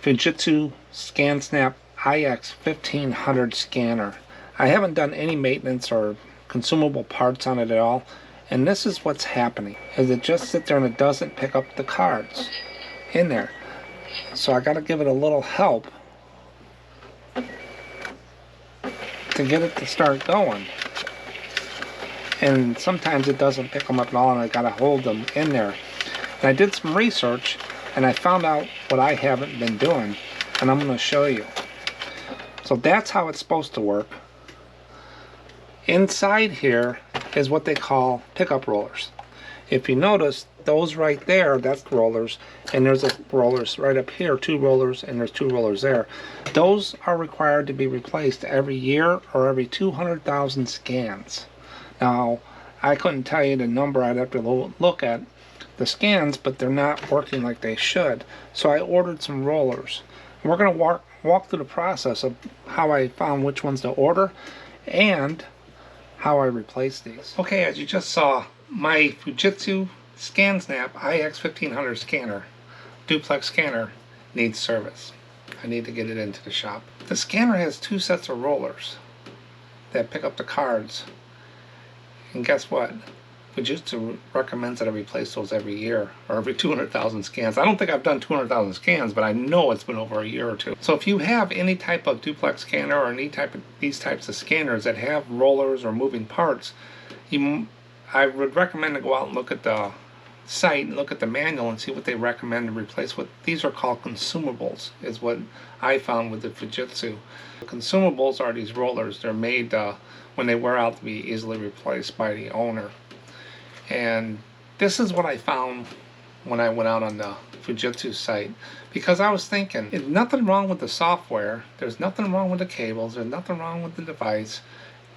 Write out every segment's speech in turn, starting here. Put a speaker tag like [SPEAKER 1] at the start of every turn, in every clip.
[SPEAKER 1] Fujitsu ScanSnap iX1500 scanner. I haven't done any maintenance or consumable parts on it at all, and this is what's happening, is it just sits there and it doesn't pick up the cards in there. So I gotta give it a little help to get it to start going. And sometimes it doesn't pick them up at all, and I gotta hold them in there. And I did some research and I found out what I haven't been doing, and I'm gonna show you. So that's how it's supposed to work. Inside here is what they call pickup rollers. If you notice, those right there, that's the rollers, and there's rollers right up here, 2 rollers, and there's 2 rollers there. Those are required to be replaced every year or every 200,000 scans. Now, I couldn't tell you the number, I'd have to look at the scans, but they're not working like they should. So I ordered some rollers. And we're going to walk through the process of how I found which ones to order and how I replace these. Okay, as you just saw, my Fujitsu ScanSnap iX1500 scanner, duplex scanner, needs service. I need to get it into the shop. The scanner has 2 sets of rollers that pick up the cards. And guess what? Fujitsu recommends that I replace those every year or every 200,000 scans. I don't think I've done 200,000 scans, but I know it's been over a year or 2. So if you have any type of duplex scanner or any type of these types of scanners that have rollers or moving parts, I would recommend to go out and look at the site and look at the manual and see what they recommend to replace with. These are called consumables, is what I found with the Fujitsu. Consumables are these rollers. They're made when they wear out to be easily replaced by the owner. And this is what I found when I went out on the Fujitsu site, because I was thinking, there's nothing wrong with the software, there's nothing wrong with the cables, there's nothing wrong with the device.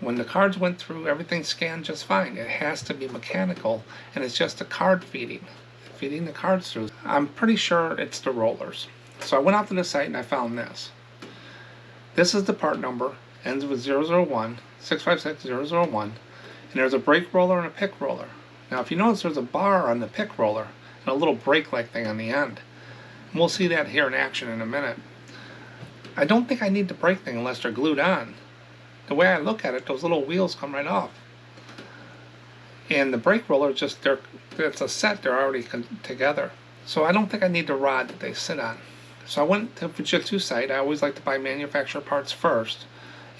[SPEAKER 1] When the cards went through, everything scanned just fine. It has to be mechanical, and it's just a card feeding the cards through. I'm pretty sure it's the rollers. So I went out to the site and I found this. This is the part number, ends with 001, 656001, and there's a brake roller and a pick roller. Now if you notice, there's a bar on the pick roller and a little brake-like thing on the end. And we'll see that here in action in a minute. I don't think I need the brake thing unless they're glued on. The way I look at it, those little wheels come right off. And the brake roller, it's a set, they're already together. So I don't think I need the rod that they sit on. So I went to the Fujitsu site. I always like to buy manufacturer parts first,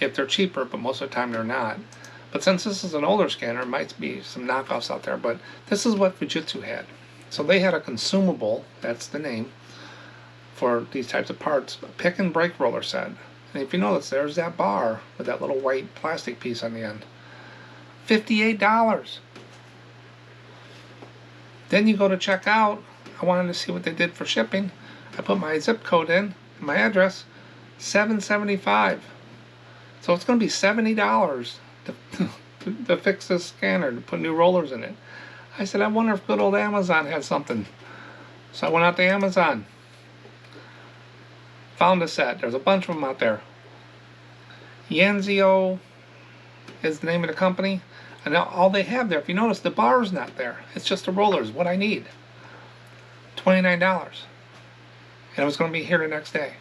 [SPEAKER 1] if they're cheaper, but most of the time they're not. But since this is an older scanner, it might be some knockoffs out there, but this is what Fujitsu had. So they had a consumable, that's the name, for these types of parts, a pick and brake roller set. And if you notice, there's that bar with that little white plastic piece on the end. $58. Then you go to check out. I wanted to see what they did for shipping. I put my zip code in, my address, $775. So it's going to be $70 to fix this scanner, to put new rollers in it. I said, I wonder if good old Amazon had something. So I went out to Amazon. Found a set. There's a bunch of them out there. Yanzio is the name of the company. And now all they have there, if you notice, the bar is not there. It's just the rollers, what I need. $29. And it was going to be here the next day.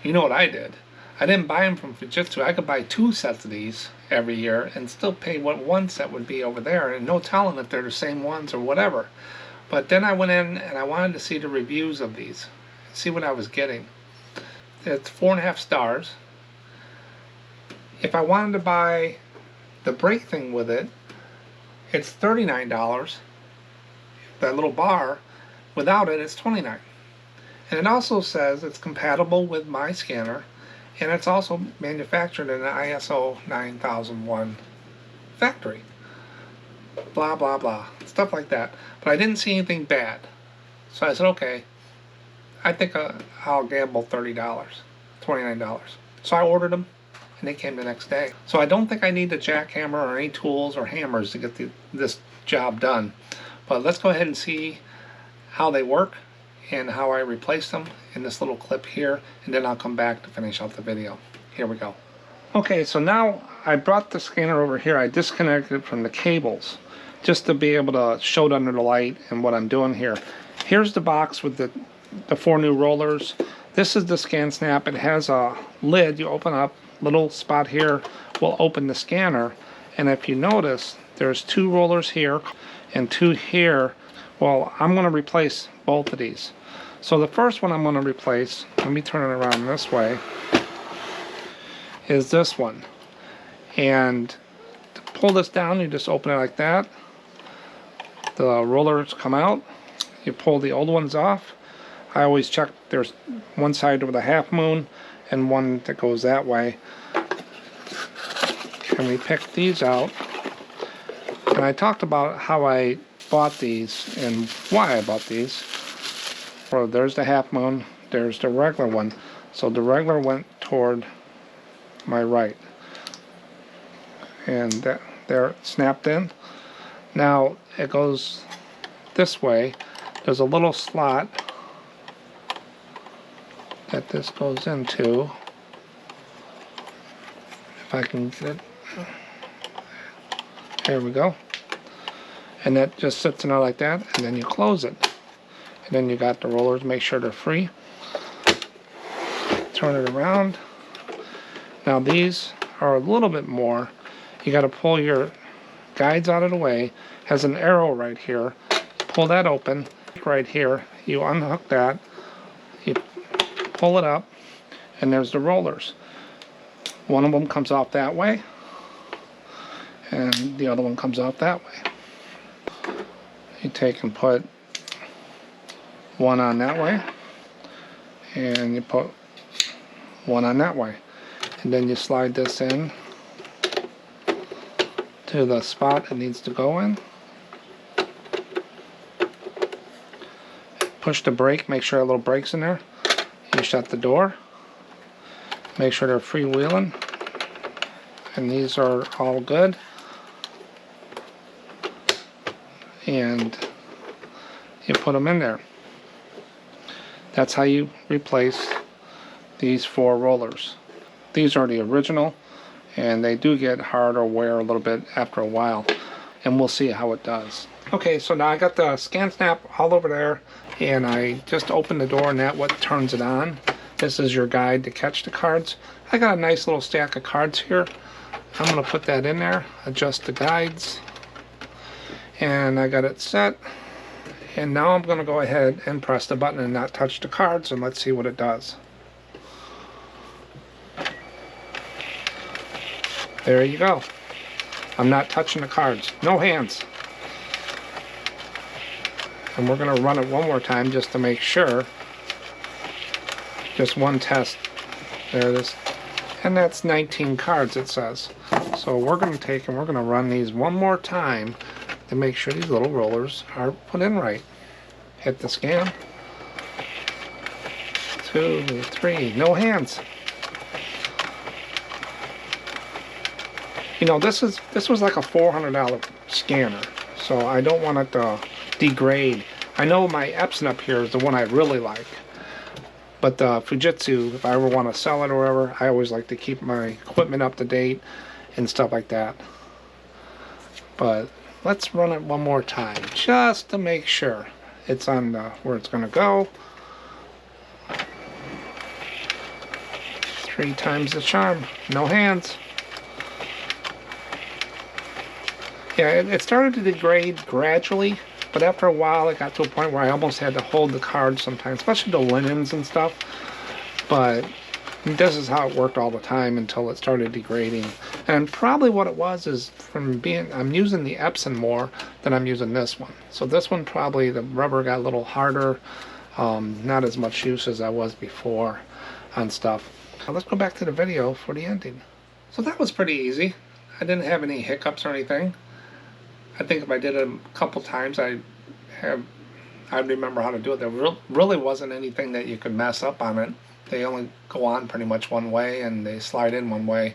[SPEAKER 1] You know what I did? I didn't buy them from Fujitsu. I could buy 2 sets of these every year and still pay what 1 set would be over there. And no telling if they're the same ones or whatever. But then I went in and I wanted to see the reviews of these. See what I was getting. It's 4.5 stars. If I wanted to buy the brake thing with it, it's $39. That little bar. Without it, it's $29. And it also says it's compatible with my scanner, and it's also manufactured in an ISO 9001 factory. Blah, blah, blah. Stuff like that. But I didn't see anything bad. So I said, okay, I think I'll gamble $30, $29. So I ordered them, and they came the next day. So I don't think I need the jackhammer or any tools or hammers to get this job done. But let's go ahead and see how they work and how I replace them in this little clip here, and then I'll come back to finish out the video. Here we go. Okay, so now I brought the scanner over here. I disconnected it from the cables just to be able to show it under the light and what I'm doing here. Here's the box with the the 4 new rollers. This is the ScanSnap. It has a lid. You open up, little spot here will open the scanner. And if you notice, there's 2 rollers here and 2 here. Well, I'm going to replace both of these. So the first one I'm going to replace, let me turn it around this way, is this one. And to pull this down, you just open it like that. The rollers come out. You pull the old ones off. I always check there's one side with a half moon and one that goes that way. And we pick these out. And I talked about how I bought these and why I bought these. Well, there's the half moon, there's the regular one. So the regular went toward my right. And that there, snapped in. Now it goes this way. There's a little slot that this goes into. If I can get it. There we go. And that just sits in there like that, and then you close it. And then you got the rollers, make sure they're free. Turn it around. Now these are a little bit more. You got to pull your guides out of the way. Has an arrow right here. Pull that open. Right here, you unhook that. You pull it up, and there's the rollers. One of them comes off that way, and the other one comes off that way. You take and put one on that way, and you put one on that way, and then you slide this in to the spot it needs to go in. Push the brake, make sure a little brake's in there. You shut the door, make sure they're freewheeling, and these are all good. And you put them in there. That's how you replace these 4 rollers. These are the original, and they do get hard or wear a little bit after a while, and we'll see how it does. Okay, so now I got the ScanSnap all over there, and I just opened the door and that what turns it on. This is your guide to catch the cards. I got a nice little stack of cards here. I'm going to put that in there, adjust the guides, and I got it set. And now I'm going to go ahead and press the button and not touch the cards, and let's see what it does. There you go. I'm not touching the cards. No hands. And we're going to run it one more time just to make sure. Just one test. There it is. And that's 19 cards, it says. So we're going to take and we're going to run these one more time to make sure these little rollers are put in right. Hit the scan. 2, 3. No hands. You know, this was like a $400 scanner, so I don't want it to degrade. I know my Epson up here is the one I really like, but the Fujitsu, if I ever want to sell it or whatever, I always like to keep my equipment up to date and stuff like that. But let's run it one more time just to make sure it's on where it's going to go. 3 times the charm. No hands. Yeah, it started to degrade gradually, but after a while it got to a point where I almost had to hold the cards sometimes, especially the linens and stuff. But this is how it worked all the time until it started degrading. And probably what it was is from being, I'm using the Epson more than I'm using this one. So this one probably, the rubber got a little harder, not as much use as I was before on stuff. Now let's go back to the video for the ending. So that was pretty easy. I didn't have any hiccups or anything. I think if I did it a couple times, I'd remember how to do it. There really wasn't anything that you could mess up on it. They only go on pretty much one way, and they slide in one way,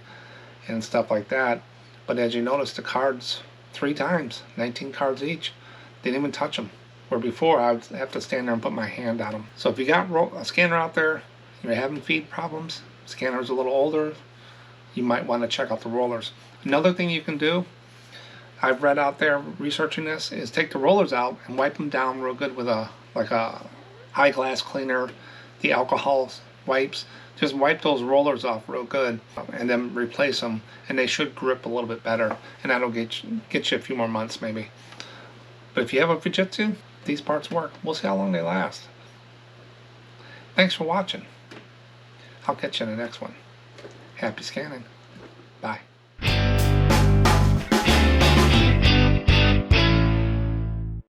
[SPEAKER 1] and stuff like that. But as you notice, the cards 3 times, 19 cards each. Didn't even touch them. Where before, I would have to stand there and put my hand on them. So if you got a scanner out there, you're having feed problems, scanner's a little older, you might want to check out the rollers. Another thing you can do, I've read out there researching this, is take the rollers out and wipe them down real good with a eyeglass cleaner, the alcohol wipes. Just wipe those rollers off real good and then replace them, and they should grip a little bit better, and that'll get you a few more months maybe. But if you have a Fujitsu, these parts work. We'll see how long they last. Thanks for watching. I'll catch you in the next one. Happy scanning. Bye.